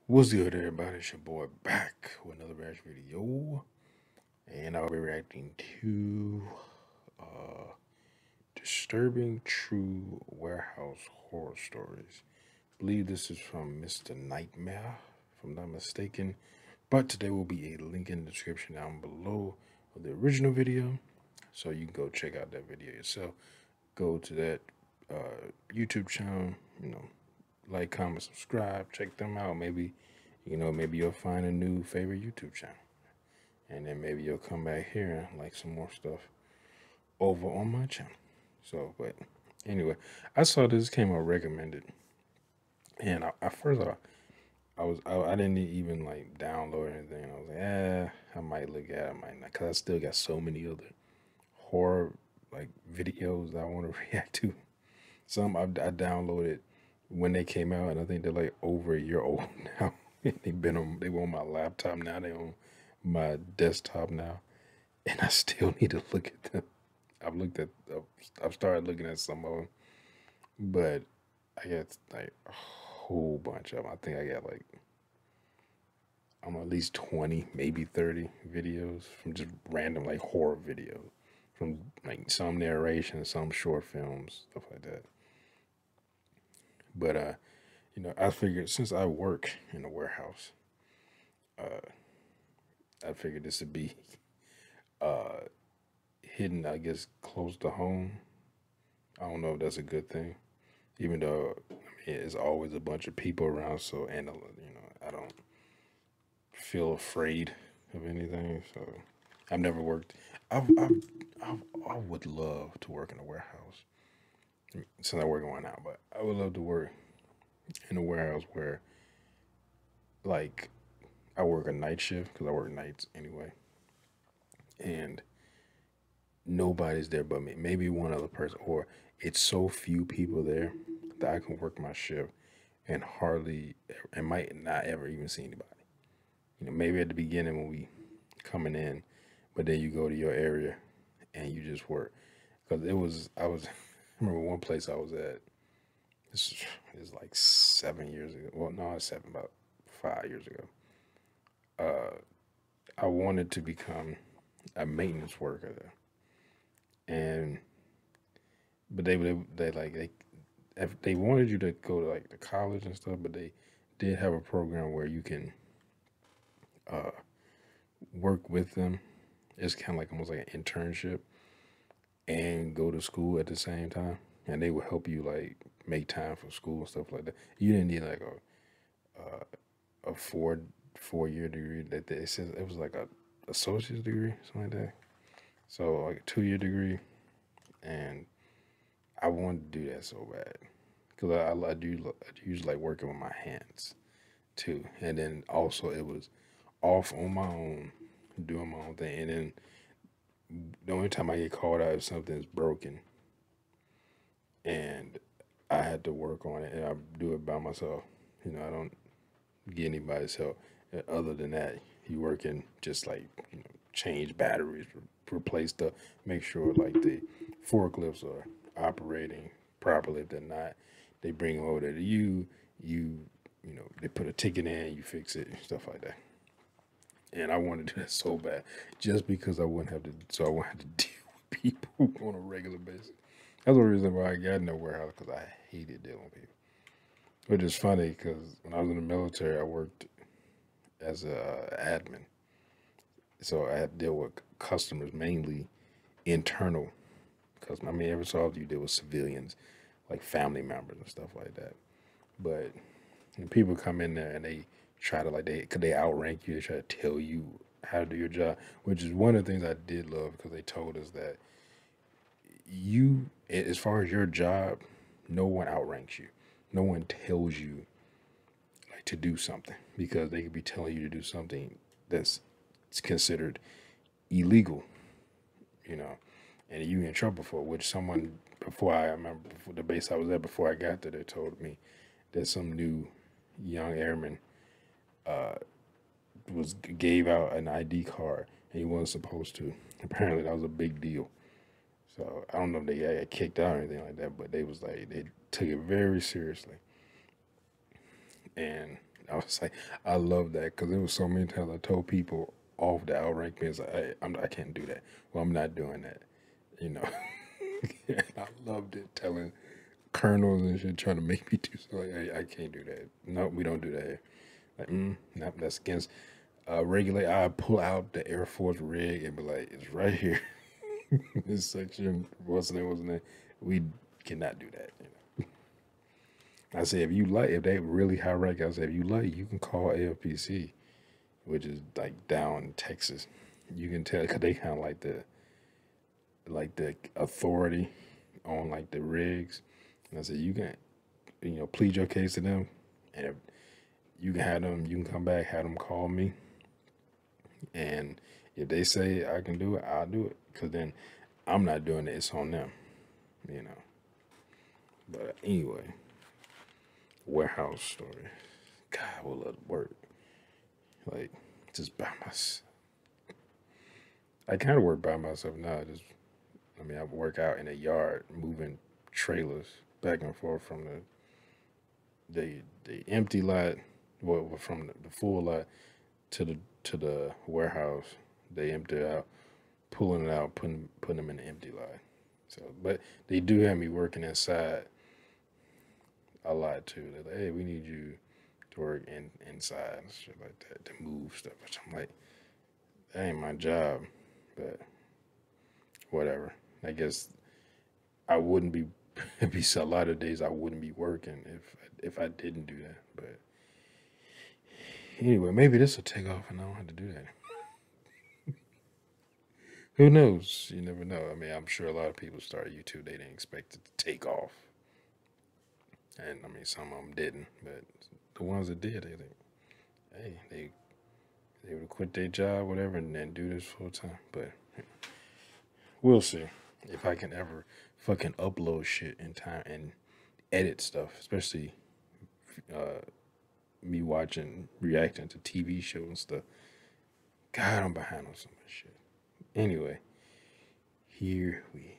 What's good, everybody? It's your boy back with another reaction video, and I'll be reacting to uh, disturbing true warehouse horror stories. I believe this is from Mr. Nightmare, if I'm not mistaken. But today will be a link in the description down below of the original video, so you can go check out that video yourself. Go to that YouTube channel, like, comment, subscribe, check them out. Maybe you'll find a new favorite YouTube channel. And then maybe you'll come back here and like some more stuff over on my channel. So, but anyway, I saw this came out recommended. And at first I didn't even like download anything. I was like, I might look at it, I might not. Because I still got so many other horror like videos that I want to react to. Some I downloaded when they came out, and I think they're like over a year old now. They were on my laptop now. They on my desktop now, and I still need to look at them. I've started looking at some of them, but I got like a whole bunch of them. I think I got like I'm at least 20, maybe 30 videos from just random like horror videos, from like some narration, some short films, stuff like that. But I figured since I work in a warehouse, I figured this would be uh, hidden, I guess, close to home. I don't know if that's a good thing, even though it's always a bunch of people around. So, and I don't feel afraid of anything. So, I've never worked. I would love to work in a warehouse since I work in one now, but I would love to work in a warehouse where, like, I work a night shift because I work nights anyway, and nobody's there but me. Maybe one other person, or it's so few people there that I can work my shift and hardly and might not ever even see anybody. Maybe at the beginning when we coming in, but then you go to your area and you just work. Because I remember one place I was at. This is like 7 years ago. Well, no, it's seven, about 5 years ago. I wanted to become a maintenance worker there, and but they wanted you to go to like the college and stuff, but they did have a program where you can uh, work with them. It's kind of like almost like an internship and go to school at the same time, and they would help you like make time for school and stuff like that. You didn't need like a four-year degree. That they said it was like a associate's degree, something like that. So like a 2-year degree, and I wanted to do that so bad because I do usually like working with my hands too, and then also it was off on my own, doing my own thing, and then the only time I get called out if something's broken, and I had to work on it, and I do it by myself. I don't get anybody's help. Other than that, you working just like change batteries, replace the, make sure like the forklifts are operating properly. If they're not, they bring them over to you. They put a ticket in, you fix it, stuff like that. And I wanted to do that so bad, just because I wouldn't have to. So I wouldn't have to deal with people on a regular basis. That's the reason why I got in the warehouse, because I hated dealing with people. Which is funny because when I was in the military, I worked as a admin, so I had to deal with customers, mainly internal customers. I mean, every so often you deal with civilians, like family members and stuff like that. But when people come in there and they try to could they outrank you? They try to tell you how to do your job, which is one of the things I did love because they told us that as far as your job, no one outranks you. No one tells you like to do something because they could be telling you to do something that's considered illegal, you know, and you get in trouble for it, which someone before I remember before the base I was at before I got there, they told me that some new young airman was gave out an ID card and he wasn't supposed to. Apparently, that was a big deal. So I don't know if they got kicked out or anything like that, but they was like they took it very seriously. And I was like, I love that because there was so many times I told people off the outright bins, like, hey, I can't do that. Well, I'm not doing that, you know. And I loved it telling colonels and shit trying to make me do so. Like, hey, I can't do that. No, we don't do that here. Like, nope, that's against regulate. I pull out the Air Force rig and be like, it's right here. This section, wasn't it? We cannot do that. You know? I said, if you like, if they really high rank, I said, if you like, you can call AFPC, which is like down in Texas. You can tell because they kind of like the authority on like the rigs. And I said, you can, plead your case to them, and if you can have them, you can come back, have them call me, and if they say I can do it, I'll do it. Because then I'm not doing it; it's on them, you know. But anyway, warehouse story. God, I would love to work like just by myself. I kind of work by myself now. I work out in a yard, moving trailers back and forth from the empty lot, well, from the full lot to the warehouse. They empty it out, pulling it out, putting them in the empty lot. So, but they do have me working inside a lot too. They're like, hey, we need you to work inside and shit like that, to move stuff. Which I'm like, that ain't my job, but whatever. I guess I wouldn't be be a lot of days I wouldn't be working if I didn't do that. But anyway, maybe this will take off and I don't have to do that. Who knows? You never know. I mean, I'm sure a lot of people start YouTube. They didn't expect it to take off, and I mean, some of them didn't. But the ones that did, they think, hey, they would quit their job, whatever, and then do this full time. But we'll see if I can ever fucking upload shit in time and edit stuff, especially me watching, reacting to TV shows and stuff. God, I'm behind on so much shit. Anyway, here we.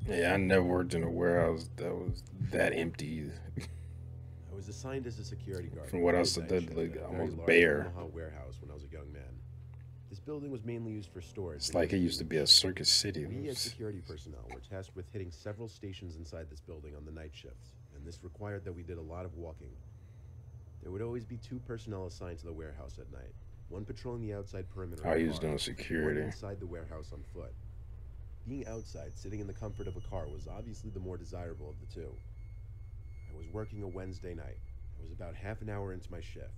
Yeah, I never worked in a warehouse that was that empty. I was assigned as a security guard. From what I said, that like almost bare. Warehouse when I was a young man. This building was mainly used for storage. It's like it used to be a circus city. We as security personnel were tasked with hitting several stations inside this building on the night shift, and this required that we did a lot of walking. There would always be 2 personnel assigned to the warehouse at night, one patrolling the outside perimeter. I was doing security. One inside the warehouse on foot. Being outside, sitting in the comfort of a car, was obviously the more desirable of the two. I was working a Wednesday night. I was about half an hour into my shift.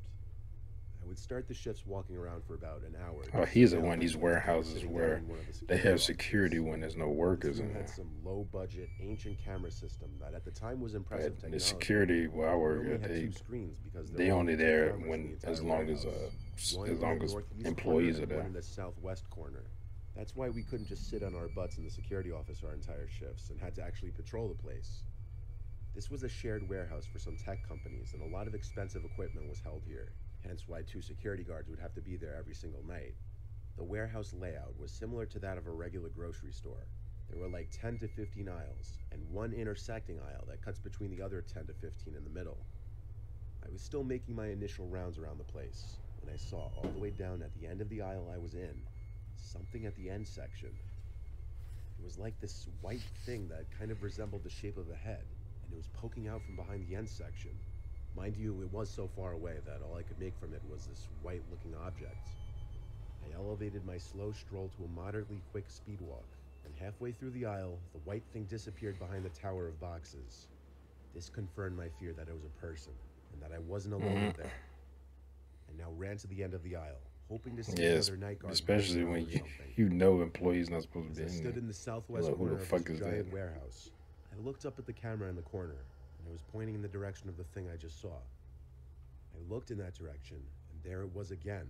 I would start the shifts walking around for about an hour. Oh, he's at one of these warehouses where they have security when there's no workers in there. Had some low-budget, ancient camera system that at the time was impressive technology. The security where I work at, they only there when as long as employees are there. In the southwest corner. That's why we couldn't just sit on our butts in the security office our entire shifts and had to actually patrol the place. This was a shared warehouse for some tech companies, and a lot of expensive equipment was held here, hence why 2 security guards would have to be there every single night. The warehouse layout was similar to that of a regular grocery store. There were like 10 to 15 aisles, and one intersecting aisle that cuts between the other 10 to 15 in the middle. I was still making my initial rounds around the place when I saw, all the way down at the end of the aisle I was in, something at the end section. It was like this white thing that kind of resembled the shape of a head, and it was poking out from behind the end section. Mind you, it was so far away that all I could make from it was this white-looking object. I elevated my slow stroll to a moderately quick speed walk, and halfway through the aisle, the white thing disappeared behind the tower of boxes. This confirmed my fear that it was a person, and that I wasn't alone there. I now ran to the end of the aisle, hoping to see another night guard. Especially when you know employees not supposed to be in there. I stood in the southwest corner of this giant warehouse. I looked up at the camera in the corner, and I was pointing in the direction of the thing I just saw. I looked in that direction, and there it was again,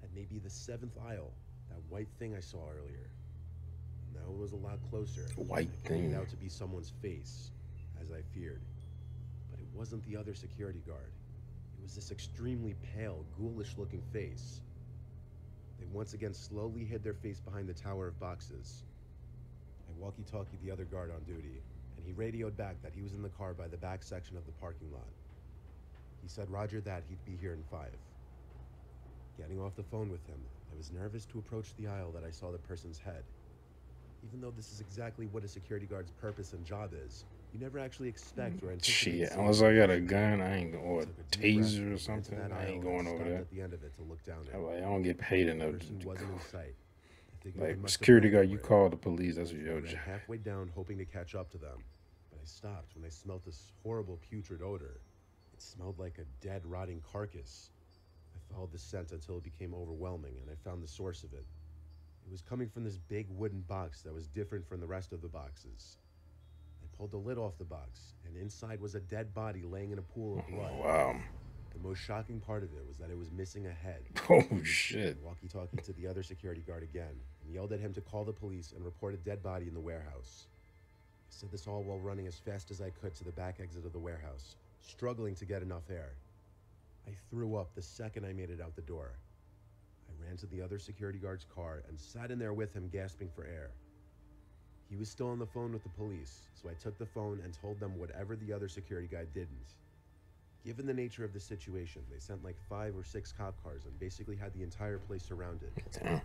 at maybe the 7th aisle, that white thing I saw earlier. Now it was a lot closer. White thing. It turned out to be someone's face, as I feared. But it wasn't the other security guard. It was this extremely pale, ghoulish-looking face. They once again slowly hid their face behind the tower of boxes. I walkie-talkied the other guard on duty, and he radioed back that he was in the car by the back section of the parking lot. He said roger that, he'd be here in 5. Getting off the phone with him, I was nervous to approach the aisle that I saw the person's head. Even though this is exactly what a security guard's purpose and job is, you never actually expect or anticipate. Shit, unless I got a gun, I ain't going, or a Took a deep taser or breath, went to something, that I ain't aisle, going and over stopped there. at the end of it to look down it. I'm like, I don't get paid The enough person to wasn't go. in sight. I figured they Like, must have security ran guard, you for it. call the police, that's what I your ran job. halfway down, hoping to catch up to them, but I stopped when I smelled this horrible putrid odor. It smelled like a dead, rotting carcass. I followed the scent until it became overwhelming, and I found the source of it. It was coming from this big wooden box that was different from the rest of the boxes. I pulled the lid off the box, and inside was a dead body laying in a pool of blood. Wow. The most shocking part of it was that it was missing a head. Oh, shit. I walkie-talkied to the other security guard again and yelled at him to call the police and report a dead body in the warehouse. I said this all while running as fast as I could to the back exit of the warehouse, struggling to get enough air. I threw up the second I made it out the door. I ran to the other security guard's car and sat in there with him, gasping for air. He was still on the phone with the police, so I took the phone and told them whatever the other security guy didn't. Given the nature of the situation, they sent like 5 or 6 cop cars and basically had the entire place surrounded. Damn.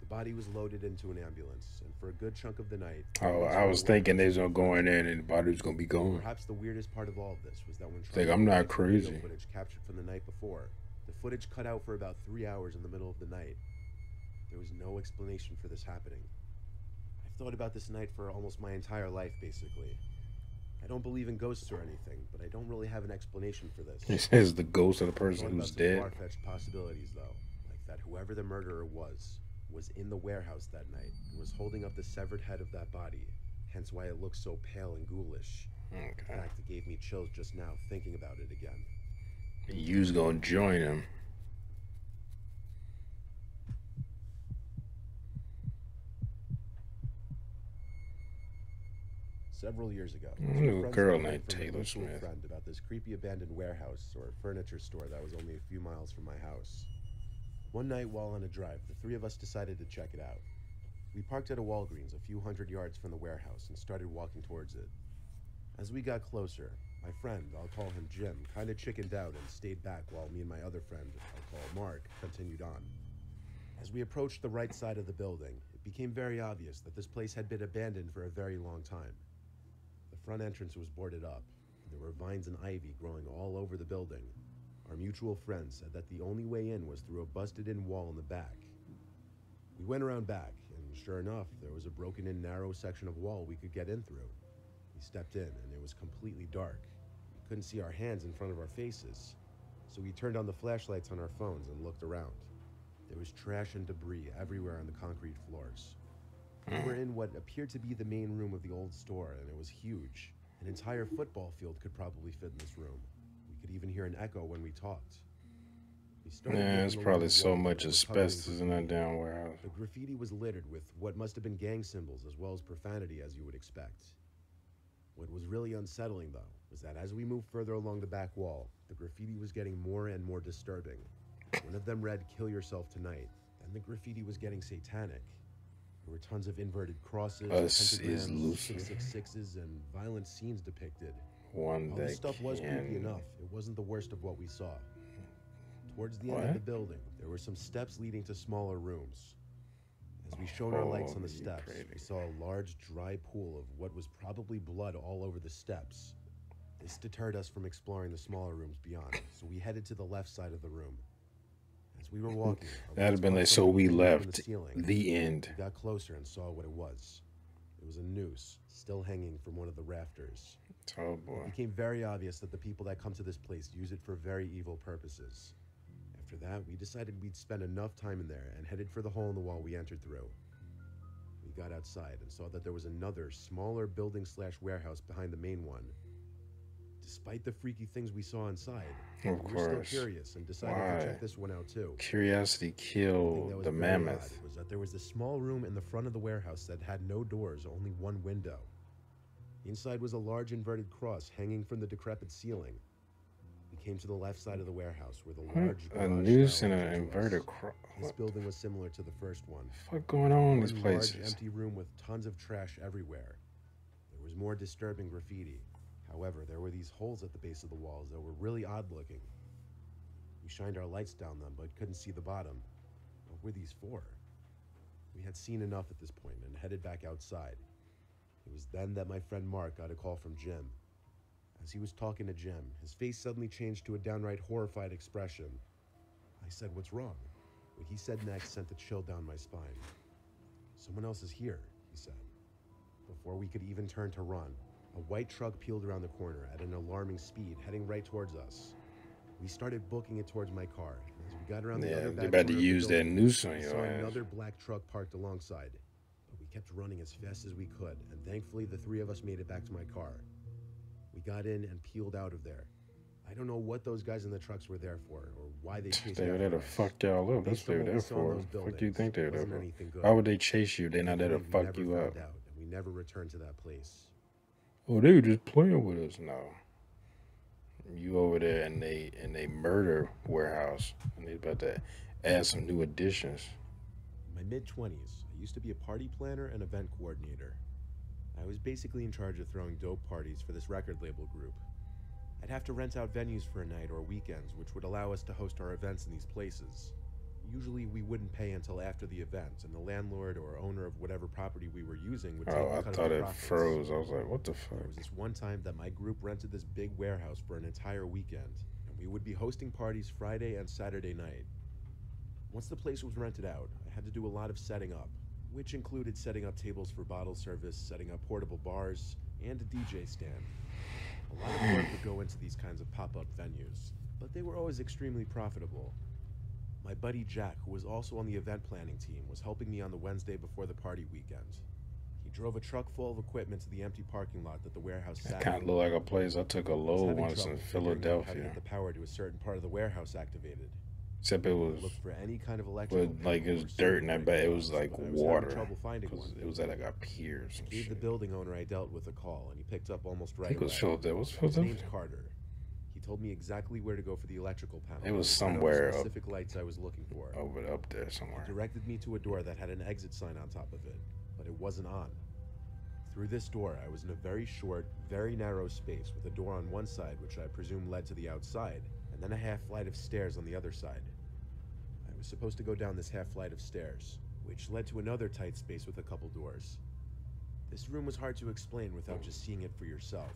The body was loaded into an ambulance, and for a good chunk of the night... Oh, I was thinking they was gonna go in there and the body was gonna be gone. Perhaps the weirdest part of all of this was that when Like, I'm not trying to find the crazy. video footage captured from the night before, the footage cut out for about 3 hours in the middle of the night. There was no explanation for this happening. I've thought about this night for almost my entire life, basically. I don't believe in ghosts or anything, but I don't really have an explanation for this. He says the ghost of the I've person thought who's about some dead. far-fetched possibilities, though, like that whoever the murderer was in the warehouse that night and was holding up the severed head of that body, hence why it looks so pale and ghoulish. In Okay. fact, it gave me chills just now thinking about it again. You's gonna join him. Several years ago, I two knew a friends girl complained named from a Taylor mutual Smith. friend about this creepy abandoned warehouse or furniture store that was only a few miles from my house. One night while on a drive, the 3 of us decided to check it out. We parked at a Walgreens a few hundred yards from the warehouse and started walking towards it. As we got closer, my friend, I'll call him Jim, kind of chickened out and stayed back while me and my other friend, I'll call Mark, continued on. As we approached the right side of the building, it became very obvious that this place had been abandoned for a very long time. The front entrance was boarded up, and there were vines and ivy growing all over the building. Our mutual friend said that the only way in was through a busted-in wall in the back. We went around back, and sure enough, there was a broken-in narrow section of wall we could get in through. We stepped in, and it was completely dark. We couldn't see our hands in front of our faces, so we turned on the flashlights on our phones and looked around. There was trash and debris everywhere on the concrete floors. We were in what appeared to be the main room of the old store, and it was huge. An entire football field could probably fit in this room. We could even hear an echo when we talked. We started Yeah, looking it's along probably the so wall, much and it was covered in asbestos in that graffiti. damn warehouse. The graffiti was littered with what must have been gang symbols as well as profanity, as you would expect. What was really unsettling, though, was that as we moved further along the back wall, the graffiti was getting more and more disturbing. One of them read, "Kill yourself tonight," and the graffiti was getting satanic. There were tons of inverted crosses, Us is pentagrams, Lucifer. 666s, and violent scenes depicted. One All that this stuff was creepy can... enough. It wasn't the worst of what we saw. Towards the end of What? the building, there were some steps leading to smaller rooms. As we shone our lights on the Oh, you steps, pretty. we saw a large, dry pool of what was probably blood all over the steps. This deterred us from exploring the smaller rooms beyond, so we headed to the left side of the room. As we were walking, our That'd have lights been caught like, so something we hanging from left. the ceiling. The end. We got closer and saw what it was. It was a noose, still hanging from one of the rafters. Oh, It boy. became very obvious that the people that come to this place use it for very evil purposes. After that, we decided we'd spend enough time in there and headed for the hole in the wall we entered through. We got outside and saw that there was another, smaller building/warehouse behind the main one. Despite the freaky things we saw inside, Of we were still course. curious and decided Why? to check this one out too. Curiosity The thing that killed was the very mammoth. odd was that there was a small room in the front of the warehouse that had no doors, only one window. Inside was a large inverted cross hanging from the decrepit ceiling. We came to the left side of the warehouse where the large A garage noose style and an entrance was. inverted cross. This building was similar to the first one. Fuck going on in these One places? large empty room with tons of trash everywhere. There was more disturbing graffiti. However, there were these holes at the base of the walls that were really odd looking. We shined our lights down them but couldn't see the bottom. What were these for? We had seen enough at this point and headed back outside. It was then that my friend Mark got a call from Jim. As he was talking to Jim, his face suddenly changed to a downright horrified expression. I said, "What's wrong?" What he said next sent a chill down my spine. "Someone else is here," he said. Before we could even turn to run, a white truck peeled around the corner at an alarming speed, heading right towards us. We started booking it towards my car. As we got around the other Yeah, back they about to corner of the use that building, noose on we your saw ass. another black truck parked alongside. But we kept running as fast as we could, and thankfully the three of us made it back to my car. We got in and peeled out of there. I don't know what those guys in the trucks were there for, or why they chased They were there after to us. fuck y'all up. That's Based what on they what were we there saw in for. those What do you buildings, think they were it there wasn't for? anything good. Why would they chase you? They're not there to Thankfully, we fuck never you up. found out, and we never returned to that place. Oh, they were just playing with us. No, you over there in a murder warehouse, and they about to add some new additions. In my mid-20s, I used to be a party planner and event coordinator. I was basically in charge of throwing dope parties for this record label group. I'd have to rent out venues for a night or weekends, which would allow us to host our events in these places. Usually we wouldn't pay until after the event, and the landlord or owner of whatever property we were using would take Oh, a I cut thought of the it profits. froze. I was like, what the There fuck? was this one time that my group rented this big warehouse for an entire weekend, and we would be hosting parties Friday and Saturday night. Once the place was rented out, I had to do a lot of setting up, which included setting up tables for bottle service, setting up portable bars, and a DJ stand. A lot of work would go into these kinds of pop-up venues, but they were always extremely profitable. My buddy Jack, who was also on the event planning team, was helping me on the Wednesday before the party weekend. He drove a truck full of equipment to the empty parking lot that the warehouse That sat kind of in. looked like a place I took a I was load having once in trouble figuring out how to Philadelphia. get the power to a certain part of the warehouse activated. Except it I was, looked for any kind of electrical but like it panel was or dirt, and I circuit bet it breaker was box, like but I was having water. trouble finding Because one. it was at like a pier or some I gave shit. the building owner I dealt with a call, and he picked up almost I right think it was away. Philadelphia. What's His Philadelphia? name's Carter. He told me exactly where to go for the electrical panel. It was and somewhere the up, specific lights I was looking for. up there He somewhere. directed me to a door that had an exit sign on top of it, but it wasn't on. Through this door, I was in a very short, very narrow space with a door on one side, which I presume led to the outside, and then a half flight of stairs on the other side. I was supposed to go down this half flight of stairs, which led to another tight space with a couple doors. This room was hard to explain without just seeing it for yourself.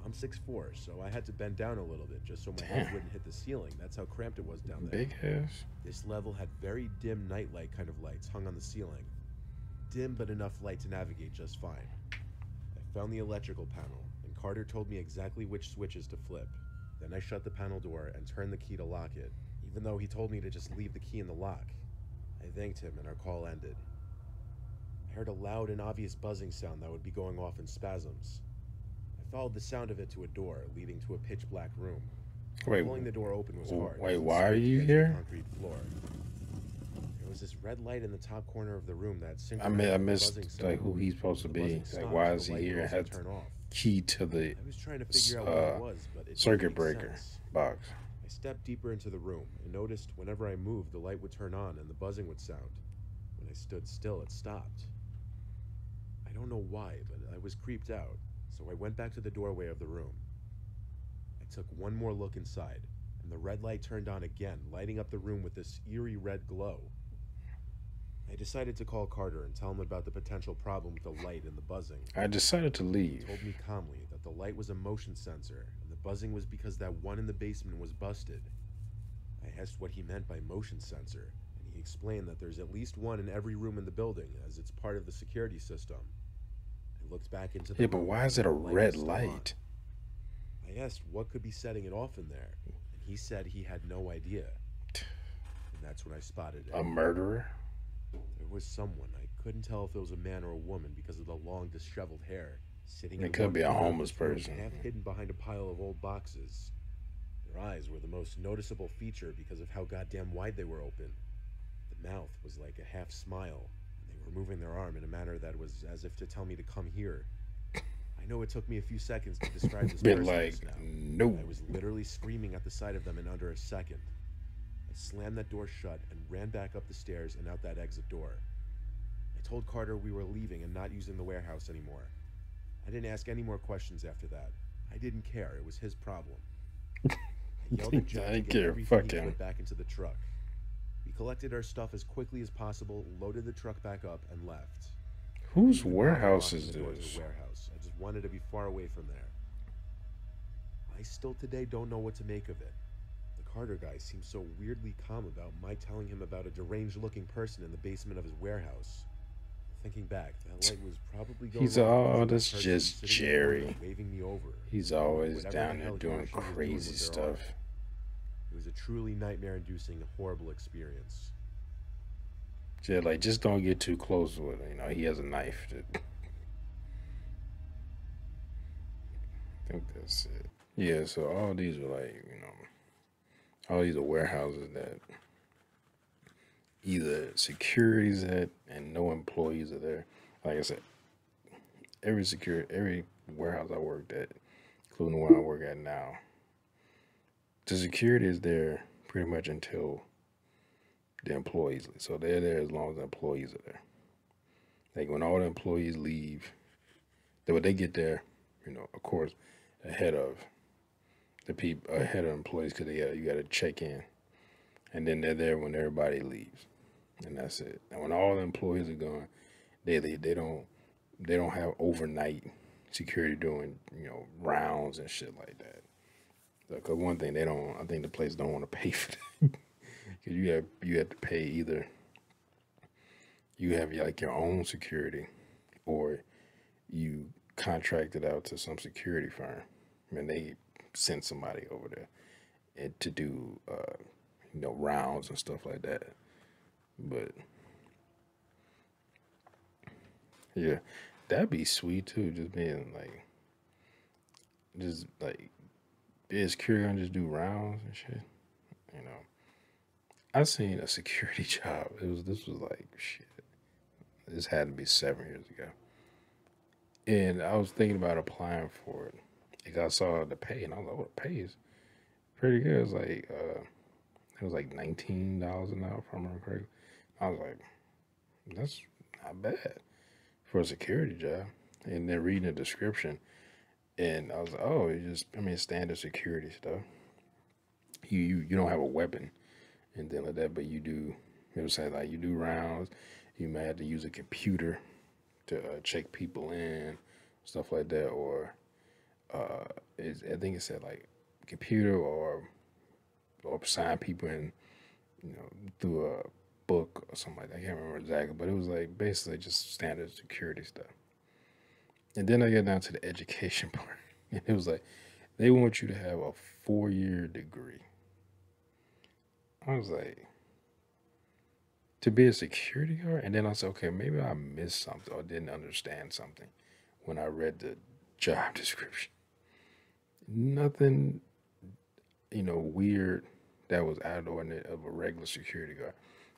I'm 6'4", so I had to bend down a little bit just so my head Damn. wouldn't hit the ceiling. That's how cramped it was down there. Big ass. This level had very dim nightlight kind of lights hung on the ceiling. Dim but enough light to navigate just fine. I found the electrical panel, and Carter told me exactly which switches to flip. Then I shut the panel door and turned the key to lock it, even though he told me to just leave the key in the lock. I thanked him and our call ended. I heard a loud and obvious buzzing sound that would be going off in spasms. I followed the sound of it to a door leading to a pitch black room. Wait, Pulling the door open was hard. wait, as it why are scraped you against the here? concrete floor. There was this red light in the top corner of the room that I synchronized missed buzzing sound. like who he's supposed to The be. buzzing Like, stopped, why the is he light here? would And also had turn off. key to the I was trying to figure out what it was, but it didn't circuit make breaker sense. box. I stepped deeper into the room and noticed whenever I moved, the light would turn on and the buzzing would sound. When I stood still, it stopped. I don't know why, but I was creeped out, so I went back to the doorway of the room. I took one more look inside, and the red light turned on again, lighting up the room with this eerie red glow. I decided to call Carter and tell him about the potential problem with the light and the buzzing. I decided to He leave. told me calmly that the light was a motion sensor, and the buzzing was because that one in the basement was busted. I asked what he meant by motion sensor, and he explained that there's at least one in every room in the building, as it's part of the security system. I looked back into the Yeah, but room, why is it a and the light red was still on. light? I asked what could be setting it off in there, and he said he had no idea. And that's when I spotted it. A murderer? There was someone. I couldn't tell if it was a man or a woman because of the long, disheveled hair, sitting It in could one be a corner of homeless this room, person. half hidden behind a pile of old boxes. Their eyes were the most noticeable feature because of how goddamn wide they were open. The mouth was like a half smile, and they were moving their arm in a manner that was as if to tell me to come here. I I know it took me a few seconds to describe this Bit person like, just now, but no. I was literally screaming at the sight of them in under a second. I slammed that door shut and ran back up the stairs and out that exit door. I told Carter we were leaving and not using the warehouse anymore. I didn't ask any more questions after that. I didn't care. It was his problem. I I yelled at Joe to ain't get care. everything he Fuck him. could back into the truck. We collected our stuff as quickly as possible, loaded the truck back up, and left. I didn't Whose even bother warehouse locking is the door to the this? warehouse. I just wanted to be far away from there. I still today don't know what to make of it. The Carter guy seems so weirdly calm about my telling him about a deranged looking person in the basement of his warehouse. Thinking back, that light was probably going He's off because oh, of that that's person just sitting in the corner Jerry. waving me over, He's doing always whatever the down there hell he or doing she was doing crazy with their arm. stuff. It was a truly nightmare-inducing, horrible experience. Yeah, like just don't get too close with him. You know, he has a knife. I think that's it. Yeah, so all these are like, all these are warehouses that either security's at and no employees are there. Like I said, every warehouse I worked at, including the one I work at now, the security is there pretty much until the employees leave. So they're there as long as the employees are there. Like when all the employees leave, they get there, of course, ahead of the people, ahead of employees, because you got to check in, and then they're there when everybody leaves, and that's it. And when all the employees are gone, they don't have overnight security doing rounds and shit like that. Because one thing I think the place don't want to pay for that. Because you have to pay either you have like your own security or you contract it out to some security firm and they send somebody over there and to do rounds and stuff like that. But yeah, that'd be sweet too. Just being like, just like, is security gonna just do rounds and shit? You know, I seen a security job. This was like shit. This had to be 7 years ago, and I was thinking about applying for it. Like I saw the pay, and I was like, "Oh, the pay is pretty good." It was like $19 an hour, if I remember correctly. I was like, "That's not bad for a security job." And then reading the description, and I was like, "Oh, standard security stuff. You don't have a weapon and then like that, but you do. It was saying like you do rounds. You may have to use a computer to check people in, stuff like that, or I think it said like computer or sign people in, through a book or something like that. I can't remember exactly, but it was like basically just standard security stuff. And then I get down to the education part, and it was like they want you to have a 4-year degree. I was like, to be a security guard, and then I said, okay, maybe I missed something or didn't understand something when I read the job description. Nothing, weird that was out of the ordinary of a regular security guard.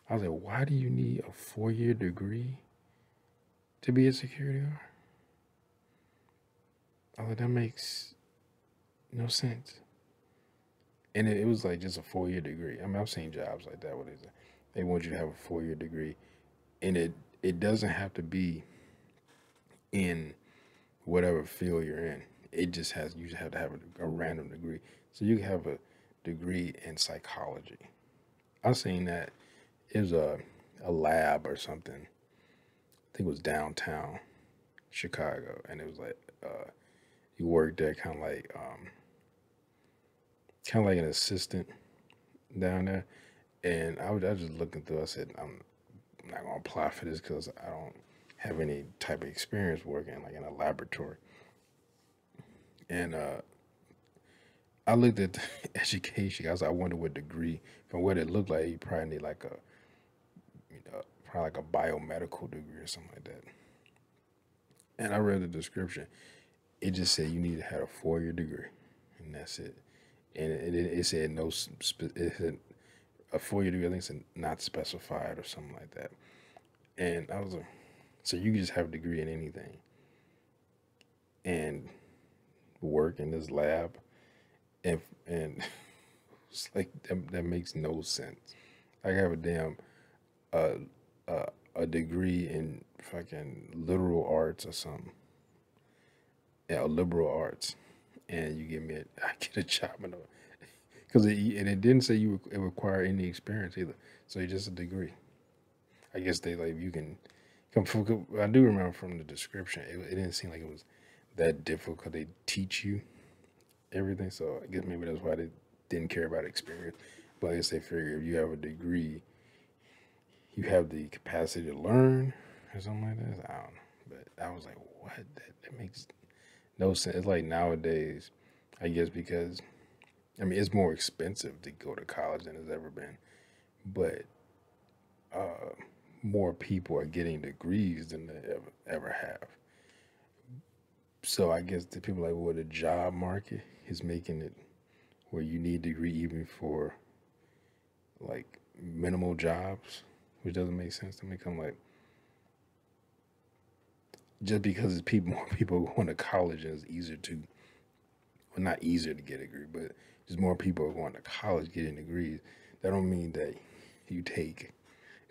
I was like, why do you need a 4-year degree to be a security guard? I was like, that makes no sense. And it was like just a 4-year degree. I mean, I've seen jobs like that where they want you to have a 4-year degree, and it doesn't have to be in whatever field you're in. You just have to have a random degree. So you can have a degree in psychology. I seen that it was a lab or something. I think it was downtown Chicago, and it was like you worked there kind of like an assistant down there. And I was just looking through. I said, I'm not gonna apply for this because I don't have any type of experience working like in a laboratory. And I looked at the education. I wonder what degree. From what it looked like, you probably need like probably like a biomedical degree or something like that. And I read the description. It just said you need to have a 4-year degree, and that's it. And it said no. It said a 4-year degree. I think it's not specified or something like that. And I was like, so you can just have a degree in anything. and work in this lab, and it's like that makes no sense. I have a damn uh, a degree in fucking liberal arts or something, yeah, liberal arts, and you give me I get a job in a because it didn't say it require any experience either, so it's just a degree. I guess they like you can come from. I do remember from the description, it didn't seem like it was that difficult. They teach you everything, so I guess maybe that's why they didn't care about experience. But I guess they figure if you have a degree, you have the capacity to learn or something like that. I don't know, but I was like, what? That makes no sense. It's like nowadays, I guess because I mean it's more expensive to go to college than it's ever been, but uh, more people are getting degrees than they ever have. So I guess the people like, well, the job market is making it where you need a degree even for like minimal jobs, which doesn't make sense to me. I'm like, just because it's people, more people going to college and it's easier to, well, not easier to get a degree, but just more people are going to college getting degrees. That don't mean that you take,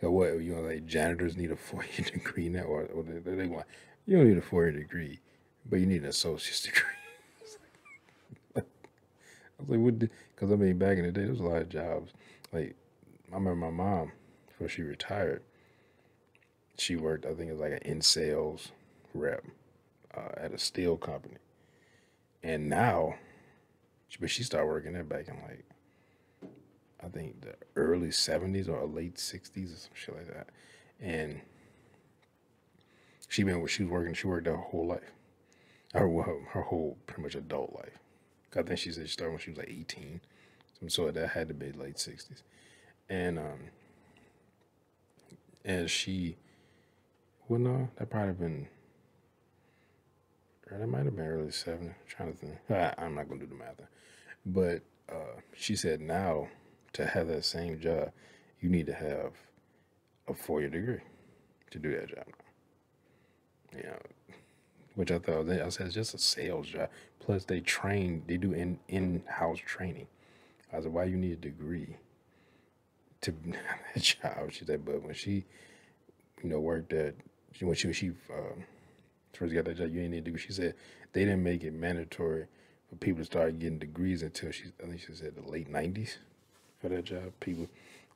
what, like janitors need a 4 year degree now, or they want, you don't need a 4 year degree, but you need an associate's degree. I was like, what? Because I mean, back in the day, there was a lot of jobs. Like, I remember my mom, before she retired, she worked, I think it was like an in sales rep at a steel company. And now, but she started working there back in like, I think the early 70s or late 60s or some shit like that. And she was working, she worked her whole life. Her whole pretty much adult life. I think she said she started when she was like 18. So that had to be late 60s. And and she, well, no, that probably been, or that might have been early 70s. I'm trying to think. I'm not going to do the math. But she said now to have that same job, you need to have a 4 year degree to do that job. You know, which I thought, I said, it's just a sales job. Plus, they do in house training. I said, why you need a degree to have that job? She said, but when she, worked at, when she first got that job, you ain't need a degree. She said they didn't make it mandatory for people to start getting degrees until I think she said the late 90s for that job. People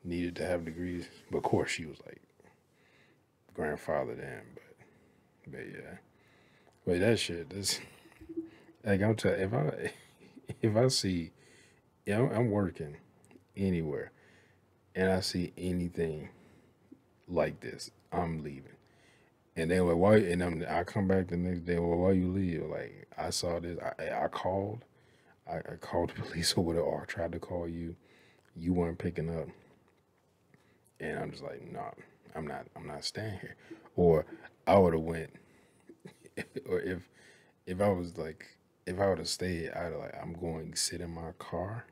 needed to have degrees. But of course, she was like grandfather then. But yeah. But that shit, this, like I'm telling, if I see, I'm working anywhere and I see anything like this, I'm leaving. And they were like, why? And I come back the next day. Well, why you leave? Like I saw this. I called. I called the police over there, or I tried to call you. You weren't picking up, and I'm just like, no, I'm not. I'm not staying here. Or I would have went. Or if I was like, if I would have stayed, I'd like, I'm going to sit in my car,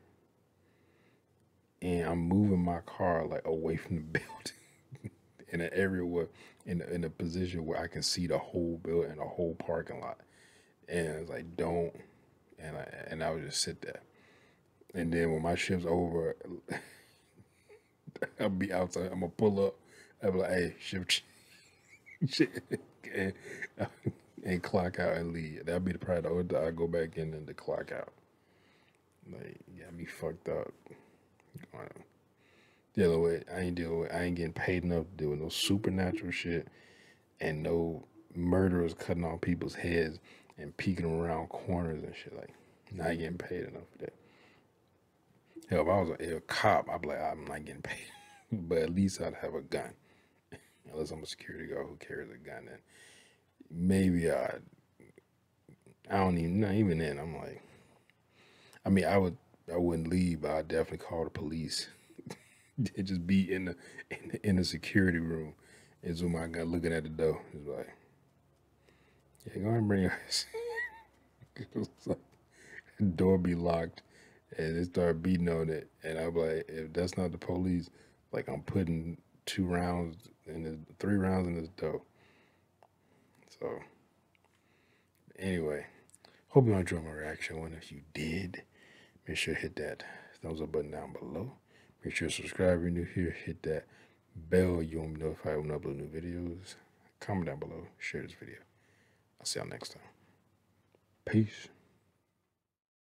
and I'm moving my car like away from the building in an area where in a position where I can see the whole building, the whole parking lot. And it's like, don't, and I would just sit there. And then when my shift's over, I'll be outside. I'm gonna pull up. I'll be like, hey, shift, and, and clock out and leave. That'll be the probably the only time I go back in and to clock out. Like, got me fucked up. Dealing with, I ain't getting paid enough to deal with no supernatural shit and no murderers cutting off people's heads and peeking around corners and shit. Like, not getting paid enough for that. Hell, if I was a cop, I'd be like, I'm not getting paid. But at least I'd have a gun. Unless I'm a security guard who carries a gun, then maybe I don't even, not even then, I'm like, I mean, I wouldn't leave, but I'd definitely call the police. It'd just be in the security room. And so my guy looking at the door. It's like, yeah, go ahead and bring your ass. It's like, the door be locked and they start beating on it. And I'm like, if that's not the police, like I'm putting 3 rounds in this door. So Anyway, hope you enjoyed my reaction. And if you did, make sure to hit that thumbs up button down below. Make sure to subscribe if you're new here. Hit that bell. You won't be notified when I upload new videos. Comment down below. Share this video. I'll see y'all next time. Peace.